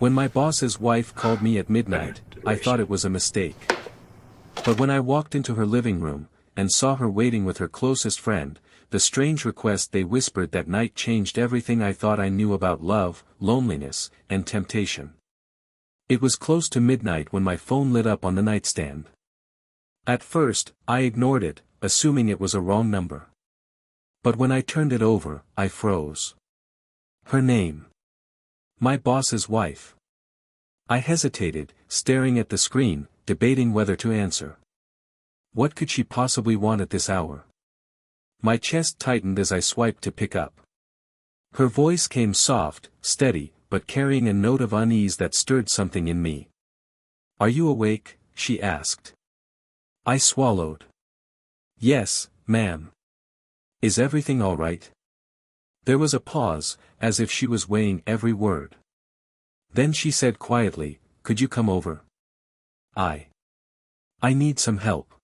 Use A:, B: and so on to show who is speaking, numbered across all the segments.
A: When my boss's wife called me at midnight, I thought it was a mistake. But when I walked into her living room, and saw her waiting with her closest friend, the strange request they whispered that night changed everything I thought I knew about love, loneliness, and temptation. It was close to midnight when my phone lit up on the nightstand. At first, I ignored it, assuming it was a wrong number. But when I turned it over, I froze. Her name. My boss's wife. I hesitated, staring at the screen, debating whether to answer. What could she possibly want at this hour? My chest tightened as I swiped to pick up. Her voice came soft, steady, but carrying a note of unease that stirred something in me. "Are you awake?" she asked. I swallowed. "Yes, ma'am." "Is everything all right?" There was a pause, as if she was weighing every word. Then she said quietly, "Could you come over? I need some help.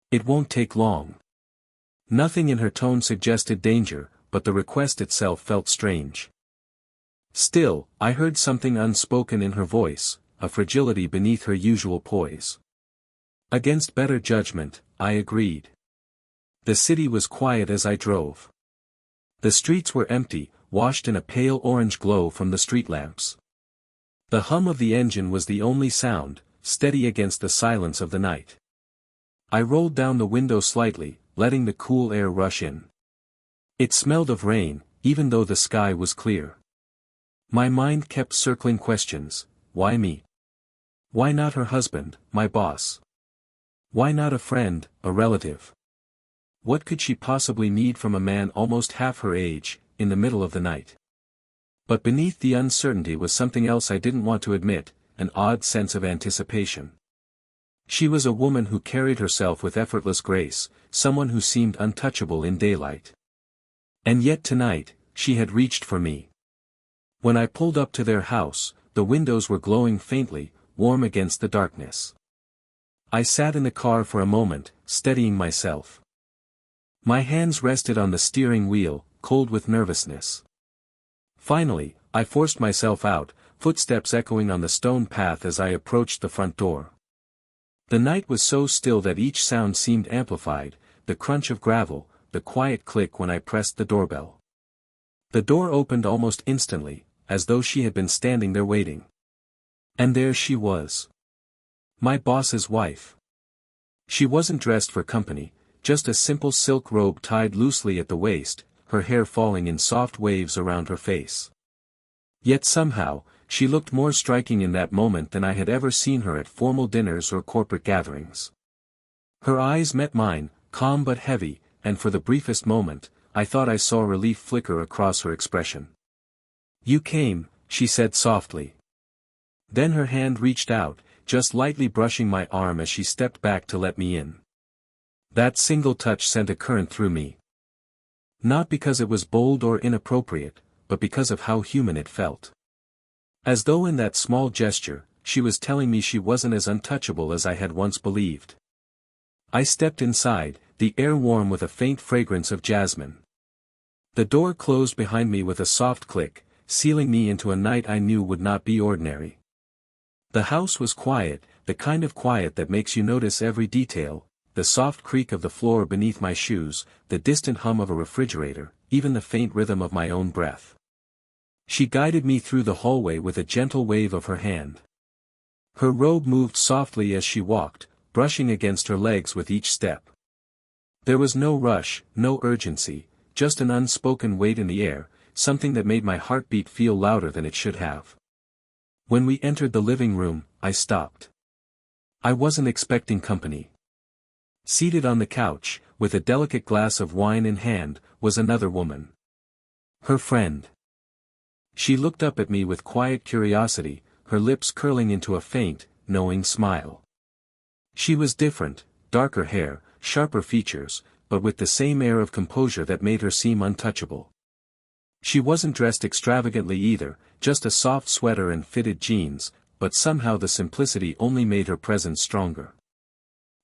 A: It won't take long." Nothing in her tone suggested danger, but the request itself felt strange. Still, I heard something unspoken in her voice, a fragility beneath her usual poise. Against better judgment, I agreed. The city was quiet as I drove. The streets were empty, washed in a pale orange glow from the street lamps. The hum of the engine was the only sound, steady against the silence of the night. I rolled down the window slightly, letting the cool air rush in. It smelled of rain, even though the sky was clear. My mind kept circling questions. Why me? Why not her husband, my boss? Why not a friend, a relative? What could she possibly need from a man almost half her age, in the middle of the night? But beneath the uncertainty was something else I didn't want to admit, an odd sense of anticipation. She was a woman who carried herself with effortless grace, someone who seemed untouchable in daylight. And yet tonight, she had reached for me. When I pulled up to their house, the windows were glowing faintly, warm against the darkness. I sat in the car for a moment, steadying myself. My hands rested on the steering wheel, cold with nervousness. Finally, I forced myself out, footsteps echoing on the stone path as I approached the front door. The night was so still that each sound seemed amplified, the crunch of gravel, the quiet click when I pressed the doorbell. The door opened almost instantly, as though she had been standing there waiting. And there she was. My boss's wife. She wasn't dressed for company, just a simple silk robe tied loosely at the waist, her hair falling in soft waves around her face. Yet somehow, she looked more striking in that moment than I had ever seen her at formal dinners or corporate gatherings. Her eyes met mine, calm but heavy, and for the briefest moment, I thought I saw relief flicker across her expression. "You came," she said softly. Then her hand reached out, just lightly brushing my arm as she stepped back to let me in. That single touch sent a current through me. Not because it was bold or inappropriate, but because of how human it felt. As though in that small gesture, she was telling me she wasn't as untouchable as I had once believed. I stepped inside, the air warm with a faint fragrance of jasmine. The door closed behind me with a soft click, sealing me into a night I knew would not be ordinary. The house was quiet, the kind of quiet that makes you notice every detail, the soft creak of the floor beneath my shoes, the distant hum of a refrigerator, even the faint rhythm of my own breath. She guided me through the hallway with a gentle wave of her hand. Her robe moved softly as she walked, brushing against her legs with each step. There was no rush, no urgency, just an unspoken weight in the air, something that made my heartbeat feel louder than it should have. When we entered the living room, I stopped. I wasn't expecting company. Seated on the couch, with a delicate glass of wine in hand, was another woman. Her friend. She looked up at me with quiet curiosity, her lips curling into a faint, knowing smile. She was different, darker hair, sharper features, but with the same air of composure that made her seem untouchable. She wasn't dressed extravagantly either, just a soft sweater and fitted jeans, but somehow the simplicity only made her presence stronger.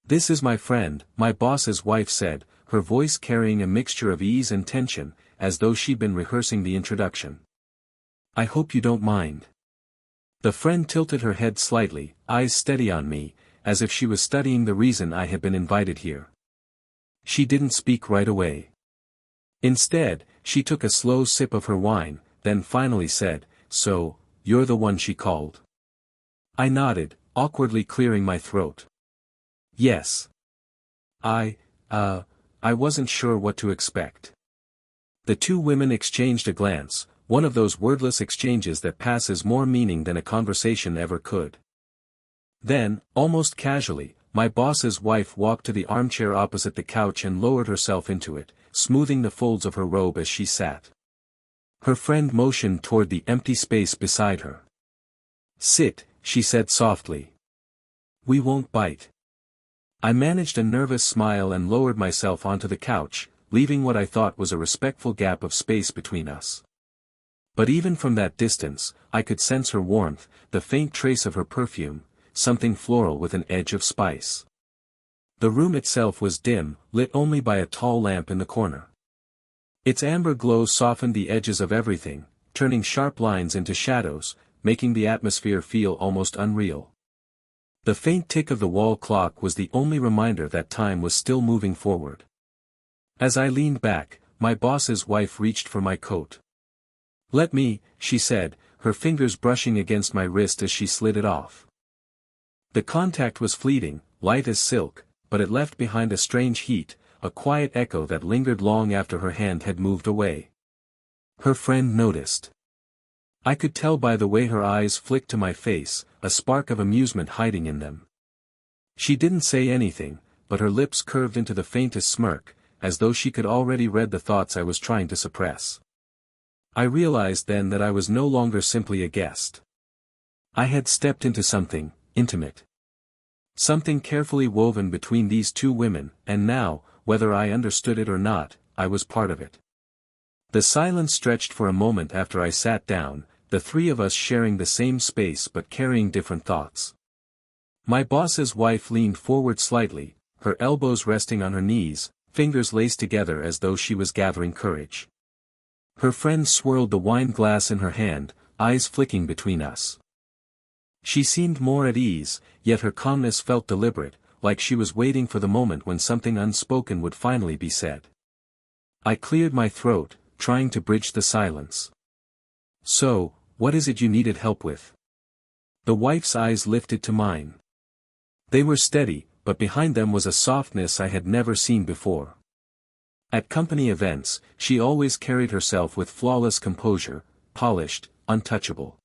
A: "This is my friend," my boss's wife said, her voice carrying a mixture of ease and tension, as though she'd been rehearsing the introduction. "I hope you don't mind." The friend tilted her head slightly, eyes steady on me, as if she was studying the reason I had been invited here. She didn't speak right away. Instead, she took a slow sip of her wine, then finally said, "So, you're the one she called?" I nodded, awkwardly clearing my throat. "Yes. I wasn't sure what to expect." The two women exchanged a glance, one of those wordless exchanges that passes more meaning than a conversation ever could. Then, almost casually, my boss's wife walked to the armchair opposite the couch and lowered herself into it, smoothing the folds of her robe as she sat. Her friend motioned toward the empty space beside her. "Sit," she said softly. "We won't bite." I managed a nervous smile and lowered myself onto the couch, leaving what I thought was a respectful gap of space between us. But even from that distance, I could sense her warmth, the faint trace of her perfume, something floral with an edge of spice. The room itself was dim, lit only by a tall lamp in the corner. Its amber glow softened the edges of everything, turning sharp lines into shadows, making the atmosphere feel almost unreal. The faint tick of the wall clock was the only reminder that time was still moving forward. As I leaned back, my boss's wife reached for my coat. "Let me," she said, her fingers brushing against my wrist as she slid it off. The contact was fleeting, light as silk, but it left behind a strange heat, a quiet echo that lingered long after her hand had moved away. Her friend noticed. I could tell by the way her eyes flicked to my face, a spark of amusement hiding in them. She didn't say anything, but her lips curved into the faintest smirk, as though she could already read the thoughts I was trying to suppress. I realized then that I was no longer simply a guest. I had stepped into something intimate. Something carefully woven between these two women, and now, whether I understood it or not, I was part of it. The silence stretched for a moment after I sat down, the three of us sharing the same space but carrying different thoughts. My boss's wife leaned forward slightly, her elbows resting on her knees, fingers laced together as though she was gathering courage. Her friend swirled the wine glass in her hand, eyes flicking between us. She seemed more at ease, yet her calmness felt deliberate, like she was waiting for the moment when something unspoken would finally be said. I cleared my throat, trying to bridge the silence. "So, what is it you needed help with?" The wife's eyes lifted to mine. They were steady, but behind them was a softness I had never seen before. At company events, she always carried herself with flawless composure, polished, untouchable.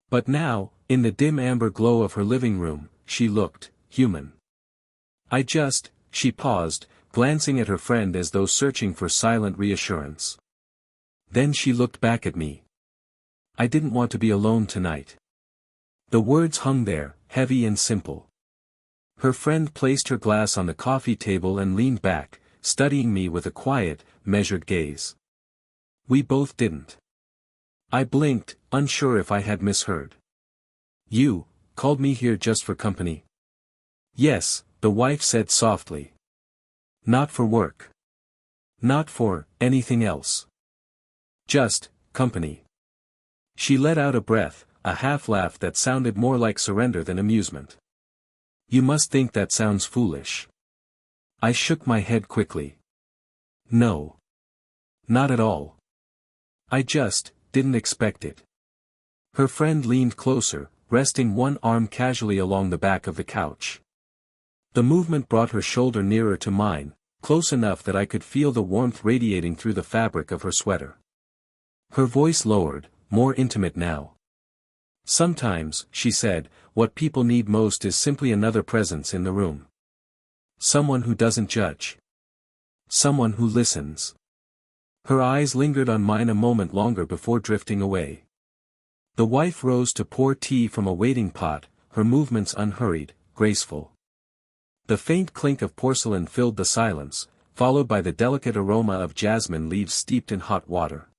A: But now, in the dim amber glow of her living room, she looked human. She paused, glancing at her friend as though searching for silent reassurance. Then she looked back at me. "I didn't want to be alone tonight." The words hung there, heavy and simple. Her friend placed her glass on the coffee table and leaned back, studying me with a quiet, measured gaze. "We both didn't." I blinked, unsure if I had misheard. "You called me here just for company?" "Yes," the wife said softly. "Not for work. Not for anything else. Just company." She let out a breath, a half-laugh that sounded more like surrender than amusement. "You must think that sounds foolish." I shook my head quickly. "No. Not at all. I just didn't expect it." Her friend leaned closer, resting one arm casually along the back of the couch. The movement brought her shoulder nearer to mine, close enough that I could feel the warmth radiating through the fabric of her sweater. Her voice lowered, more intimate now. "Sometimes," she said, "what people need most is simply another presence in the room. Someone who doesn't judge. Someone who listens." Her eyes lingered on mine a moment longer before drifting away. The wife rose to pour tea from a waiting pot, her movements unhurried, graceful. The faint clink of porcelain filled the silence, followed by the delicate aroma of jasmine leaves steeped in hot water.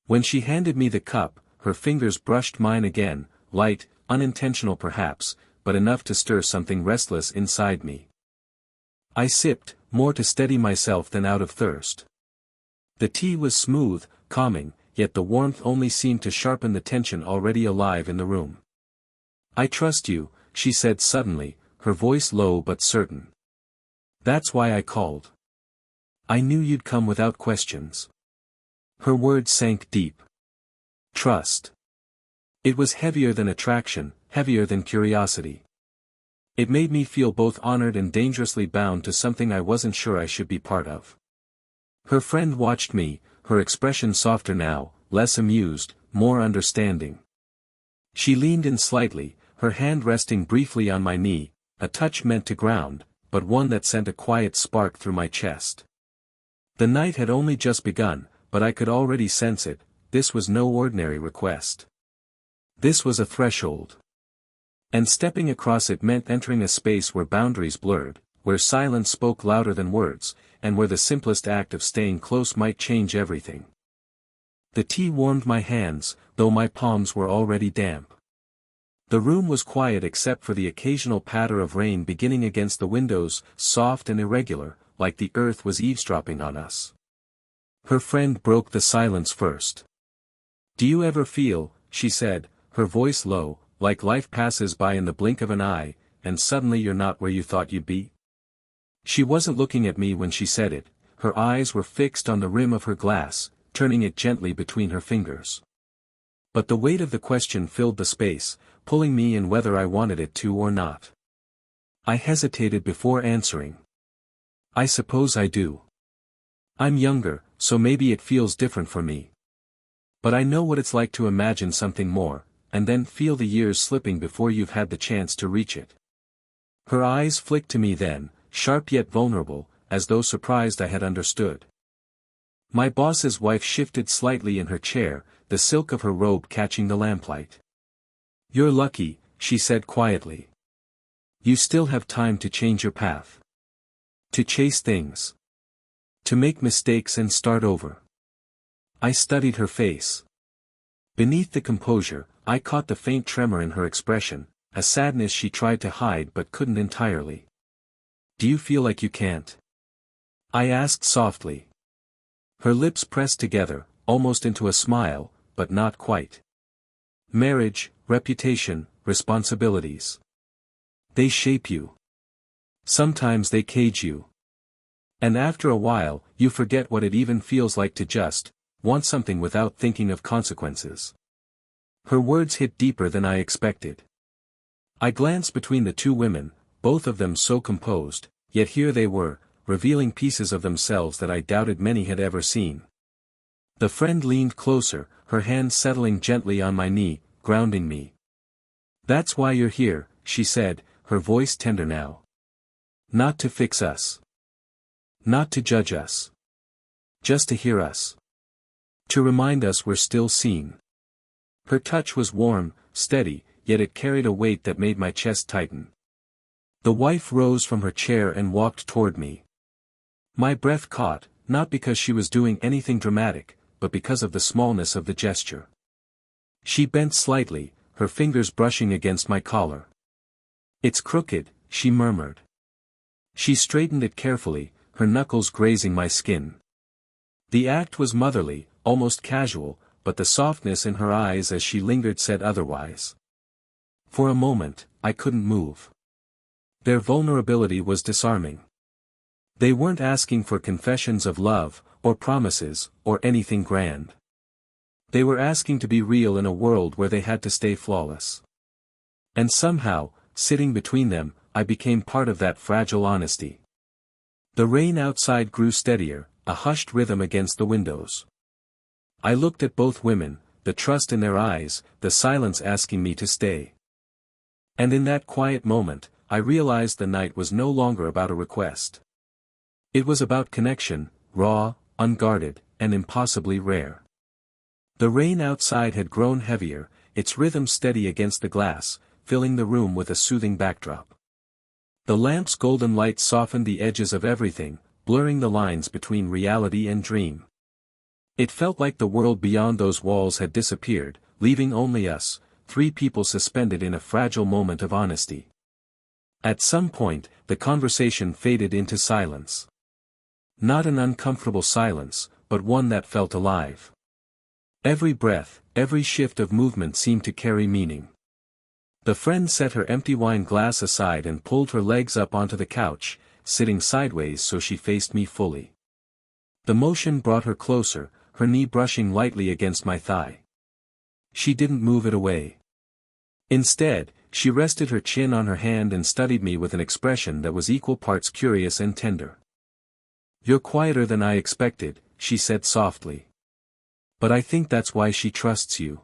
A: When she handed me the cup, her fingers brushed mine again, light, unintentional perhaps, but enough to stir something restless inside me. I sipped, more to steady myself than out of thirst. The tea was smooth, calming, yet the warmth only seemed to sharpen the tension already alive in the room. "I trust you," she said suddenly, her voice low but certain. "That's why I called. I knew you'd come without questions." Her words sank deep. Trust. It was heavier than attraction, heavier than curiosity. It made me feel both honored and dangerously bound to something I wasn't sure I should be part of. Her friend watched me, her expression softer now, less amused, more understanding. She leaned in slightly, her hand resting briefly on my knee, a touch meant to ground, but one that sent a quiet spark through my chest. The night had only just begun, but I could already sense it. This was no ordinary request. This was a threshold. And stepping across it meant entering a space where boundaries blurred, where silence spoke louder than words, and where the simplest act of staying close might change everything. The tea warmed my hands, though my palms were already damp. The room was quiet except for the occasional patter of rain beginning against the windows, soft and irregular, like the earth was eavesdropping on us. Her friend broke the silence first. "Do you ever feel," she said, her voice low, "like life passes by in the blink of an eye, and suddenly you're not where you thought you'd be?" She wasn't looking at me when she said it, her eyes were fixed on the rim of her glass, turning it gently between her fingers. But the weight of the question filled the space, pulling me in whether I wanted it to or not. I hesitated before answering. "I suppose I do. I'm younger, so maybe it feels different for me. But I know what it's like to imagine something more, and then feel the years slipping before you've had the chance to reach it." Her eyes flicked to me then, sharp yet vulnerable, as though surprised I had understood. My boss's wife shifted slightly in her chair, the silk of her robe catching the lamplight. "You're lucky," she said quietly. "You still have time to change your path. To chase things. To make mistakes and start over." I studied her face. Beneath the composure, I caught the faint tremor in her expression, a sadness she tried to hide but couldn't entirely. "Do you feel like you can't?" I asked softly. Her lips pressed together, almost into a smile, but not quite. "Marriage, reputation, responsibilities. They shape you. Sometimes they cage you. And after a while, you forget what it even feels like to just want something without thinking of consequences." Her words hit deeper than I expected. I glanced between the two women, both of them so composed, yet here they were, revealing pieces of themselves that I doubted many had ever seen. The friend leaned closer, her hand settling gently on my knee, grounding me. "That's why you're here," she said, her voice tender now. "Not to fix us. Not to judge us. Just to hear us. To remind us we're still seen." Her touch was warm, steady, yet it carried a weight that made my chest tighten. The wife rose from her chair and walked toward me. My breath caught, not because she was doing anything dramatic, but because of the smallness of the gesture. She bent slightly, her fingers brushing against my collar. "It's crooked," she murmured. She straightened it carefully, her knuckles grazing my skin. The act was motherly, almost casual, but the softness in her eyes as she lingered said otherwise. For a moment, I couldn't move. Their vulnerability was disarming. They weren't asking for confessions of love, or promises, or anything grand. They were asking to be real in a world where they had to stay flawless. And somehow, sitting between them, I became part of that fragile honesty. The rain outside grew steadier, a hushed rhythm against the windows. I looked at both women, the trust in their eyes, the silence asking me to stay. And in that quiet moment, I realized the night was no longer about a request. It was about connection, raw, unguarded, and impossibly rare. The rain outside had grown heavier, its rhythm steady against the glass, filling the room with a soothing backdrop. The lamp's golden light softened the edges of everything, blurring the lines between reality and dream. It felt like the world beyond those walls had disappeared, leaving only us, three people suspended in a fragile moment of honesty. At some point, the conversation faded into silence. Not an uncomfortable silence, but one that felt alive. Every breath, every shift of movement seemed to carry meaning. The friend set her empty wine glass aside and pulled her legs up onto the couch, sitting sideways so she faced me fully. The motion brought her closer, her knee brushing lightly against my thigh. She didn't move it away. Instead, she rested her chin on her hand and studied me with an expression that was equal parts curious and tender. "You're quieter than I expected," she said softly. "But I think that's why she trusts you."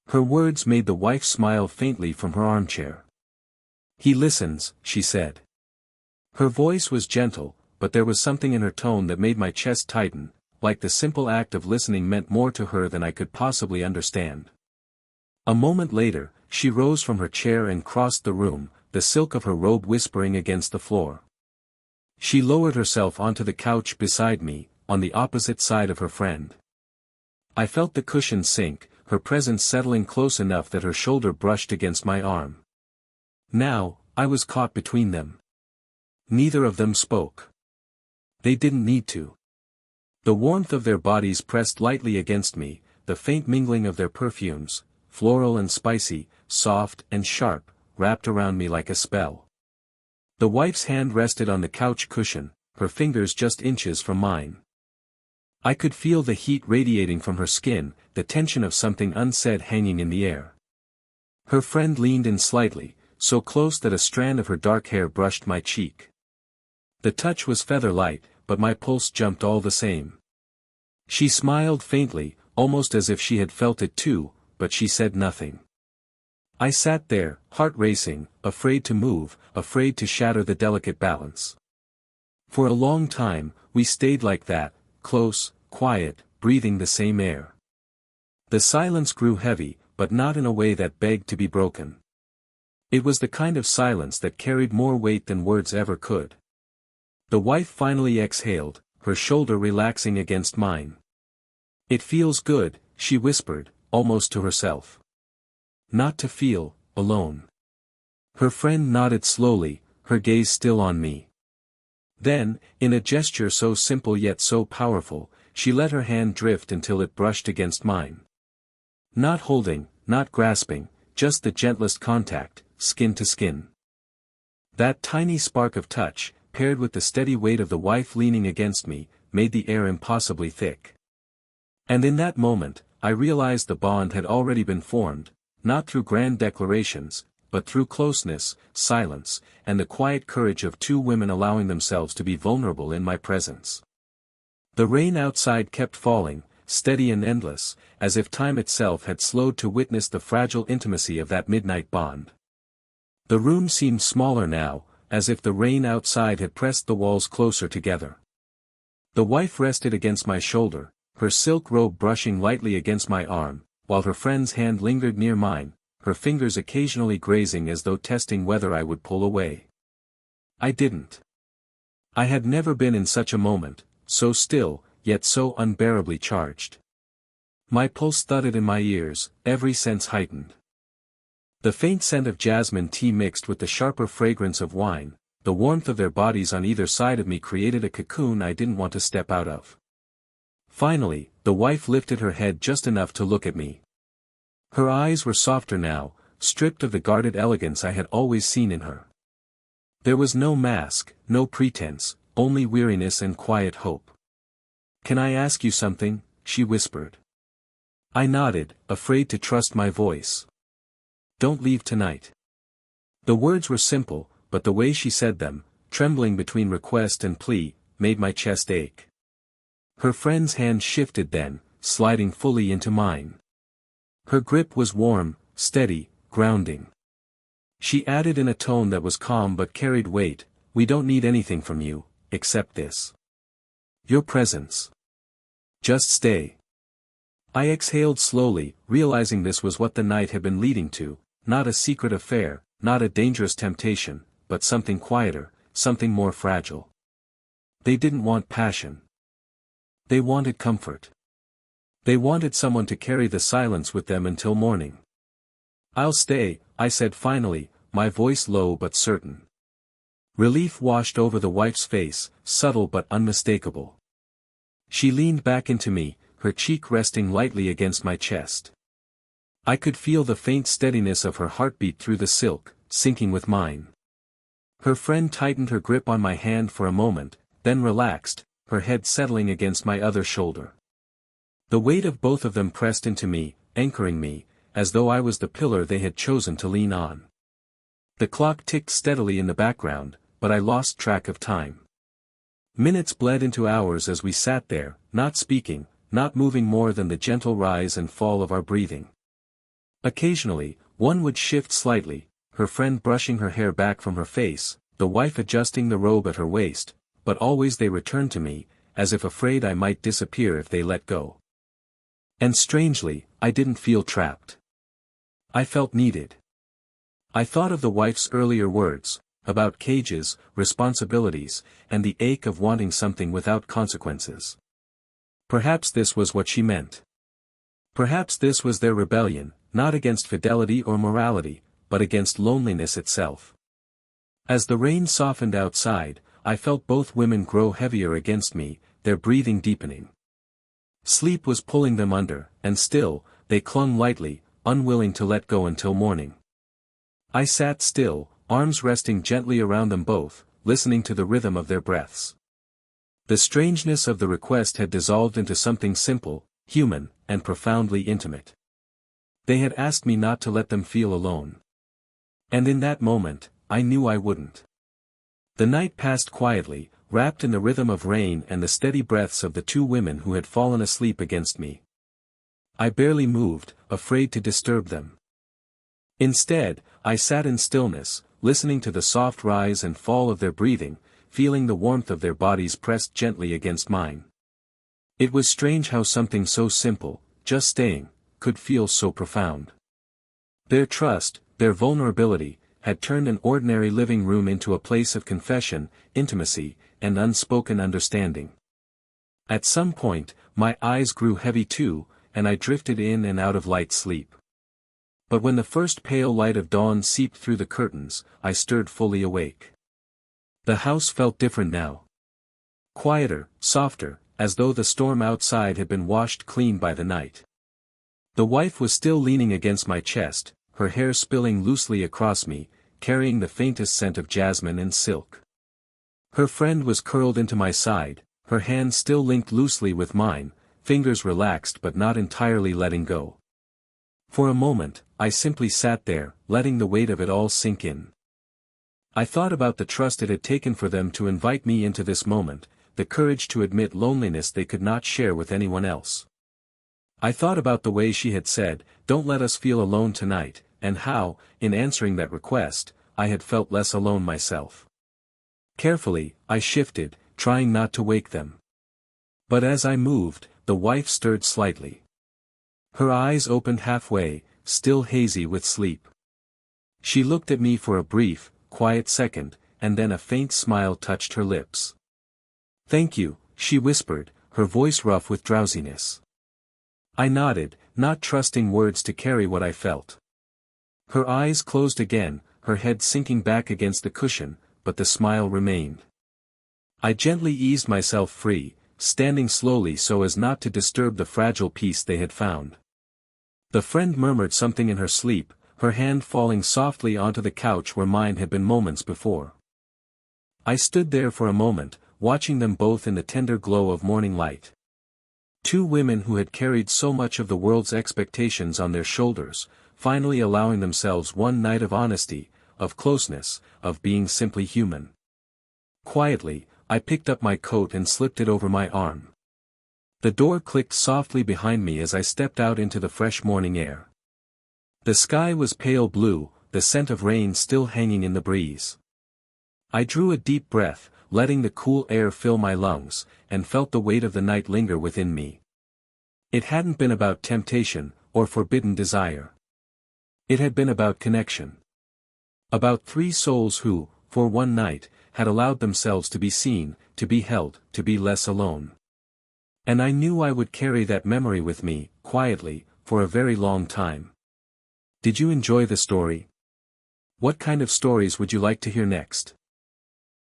A: Her words made the wife smile faintly from her armchair. "He listens," she said. Her voice was gentle, but there was something in her tone that made my chest tighten, like the simple act of listening meant more to her than I could possibly understand. A moment later, she rose from her chair and crossed the room, the silk of her robe whispering against the floor. She lowered herself onto the couch beside me, on the opposite side of her friend. I felt the cushion sink, her presence settling close enough that her shoulder brushed against my arm. Now, I was caught between them. Neither of them spoke. They didn't need to. The warmth of their bodies pressed lightly against me, the faint mingling of their perfumes, floral and spicy, soft and sharp, wrapped around me like a spell. The wife's hand rested on the couch cushion, her fingers just inches from mine. I could feel the heat radiating from her skin, the tension of something unsaid hanging in the air. Her friend leaned in slightly, so close that a strand of her dark hair brushed my cheek. The touch was feather-light, but my pulse jumped all the same. She smiled faintly, almost as if she had felt it too, but she said nothing. I sat there, heart racing, afraid to move, afraid to shatter the delicate balance. For a long time, we stayed like that, close, quiet, breathing the same air. The silence grew heavy, but not in a way that begged to be broken. It was the kind of silence that carried more weight than words ever could. The wife finally exhaled, her shoulder relaxing against mine. "It feels good," she whispered, almost to herself. "Not to feel alone." Her friend nodded slowly, her gaze still on me. Then, in a gesture so simple yet so powerful, she let her hand drift until it brushed against mine. Not holding, not grasping, just the gentlest contact, skin to skin. That tiny spark of touch, paired with the steady weight of the wife leaning against me, made the air impossibly thick. And in that moment, I realized the bond had already been formed, not through grand declarations, but through closeness, silence, and the quiet courage of two women allowing themselves to be vulnerable in my presence. The rain outside kept falling, steady and endless, as if time itself had slowed to witness the fragile intimacy of that midnight bond. The room seemed smaller now, as if the rain outside had pressed the walls closer together. The wife rested against my shoulder, her silk robe brushing lightly against my arm, while her friend's hand lingered near mine, her fingers occasionally grazing as though testing whether I would pull away. I didn't. I had never been in such a moment, so still, yet so unbearably charged. My pulse thudded in my ears, every sense heightened. The faint scent of jasmine tea mixed with the sharper fragrance of wine, the warmth of their bodies on either side of me created a cocoon I didn't want to step out of. Finally, the wife lifted her head just enough to look at me. Her eyes were softer now, stripped of the guarded elegance I had always seen in her. There was no mask, no pretense, only weariness and quiet hope. "Can I ask you something?" she whispered. I nodded, afraid to trust my voice. "Don't leave tonight." The words were simple, but the way she said them, trembling between request and plea, made my chest ache. Her friend's hand shifted then, sliding fully into mine. Her grip was warm, steady, grounding. She added in a tone that was calm but carried weight, "We don't need anything from you, except this. Your presence. Just stay." I exhaled slowly, realizing this was what the night had been leading to, not a secret affair, not a dangerous temptation, but something quieter, something more fragile. They didn't want passion. They wanted comfort. They wanted someone to carry the silence with them until morning. "I'll stay," I said finally, my voice low but certain. Relief washed over the wife's face, subtle but unmistakable. She leaned back into me, her cheek resting lightly against my chest. I could feel the faint steadiness of her heartbeat through the silk, syncing with mine. Her friend tightened her grip on my hand for a moment, then relaxed, her head settling against my other shoulder. The weight of both of them pressed into me, anchoring me, as though I was the pillar they had chosen to lean on. The clock ticked steadily in the background, but I lost track of time. Minutes bled into hours as we sat there, not speaking, not moving more than the gentle rise and fall of our breathing. Occasionally, one would shift slightly, her friend brushing her hair back from her face, the wife adjusting the robe at her waist, but always they returned to me, as if afraid I might disappear if they let go. And strangely, I didn't feel trapped. I felt needed. I thought of the wife's earlier words, about cages, responsibilities, and the ache of wanting something without consequences. Perhaps this was what she meant. Perhaps this was their rebellion, not against fidelity or morality, but against loneliness itself. As the rain softened outside, I felt both women grow heavier against me, their breathing deepening. Sleep was pulling them under, and still, they clung lightly, unwilling to let go until morning. I sat still, arms resting gently around them both, listening to the rhythm of their breaths. The strangeness of the request had dissolved into something simple, human, and profoundly intimate. They had asked me not to let them feel alone. And in that moment, I knew I wouldn't. The night passed quietly, wrapped in the rhythm of rain and the steady breaths of the two women who had fallen asleep against me. I barely moved, afraid to disturb them. Instead, I sat in stillness, listening to the soft rise and fall of their breathing, feeling the warmth of their bodies pressed gently against mine. It was strange how something so simple, just staying, could feel so profound. Their trust, their vulnerability, had turned an ordinary living room into a place of confession, intimacy, and unspoken understanding. At some point, my eyes grew heavy too, and I drifted in and out of light sleep. But when the first pale light of dawn seeped through the curtains, I stirred fully awake. The house felt different now. Quieter, softer, as though the storm outside had been washed clean by the night. The wife was still leaning against my chest, her hair spilling loosely across me, carrying the faintest scent of jasmine and silk. Her friend was curled into my side, her hand still linked loosely with mine, fingers relaxed but not entirely letting go. For a moment, I simply sat there, letting the weight of it all sink in. I thought about the trust it had taken for them to invite me into this moment, the courage to admit loneliness they could not share with anyone else. I thought about the way she had said, "Don't let us feel alone tonight," and how, in answering that request, I had felt less alone myself. Carefully, I shifted, trying not to wake them. But as I moved, the wife stirred slightly. Her eyes opened halfway, still hazy with sleep. She looked at me for a brief, quiet second, and then a faint smile touched her lips. "Thank you," she whispered, her voice rough with drowsiness. I nodded, not trusting words to carry what I felt. Her eyes closed again, her head sinking back against the cushion, but the smile remained. I gently eased myself free, standing slowly so as not to disturb the fragile peace they had found. The friend murmured something in her sleep, her hand falling softly onto the couch where mine had been moments before. I stood there for a moment, watching them both in the tender glow of morning light. Two women who had carried so much of the world's expectations on their shoulders, finally allowing themselves one night of honesty, of closeness, of being simply human. Quietly, I picked up my coat and slipped it over my arm. The door clicked softly behind me as I stepped out into the fresh morning air. The sky was pale blue, the scent of rain still hanging in the breeze. I drew a deep breath, letting the cool air fill my lungs, and felt the weight of the night linger within me. It hadn't been about temptation, or forbidden desire. It had been about connection. About three souls who, for one night, had allowed themselves to be seen, to be held, to be less alone. And I knew I would carry that memory with me, quietly, for a very long time. Did you enjoy the story? What kind of stories would you like to hear next?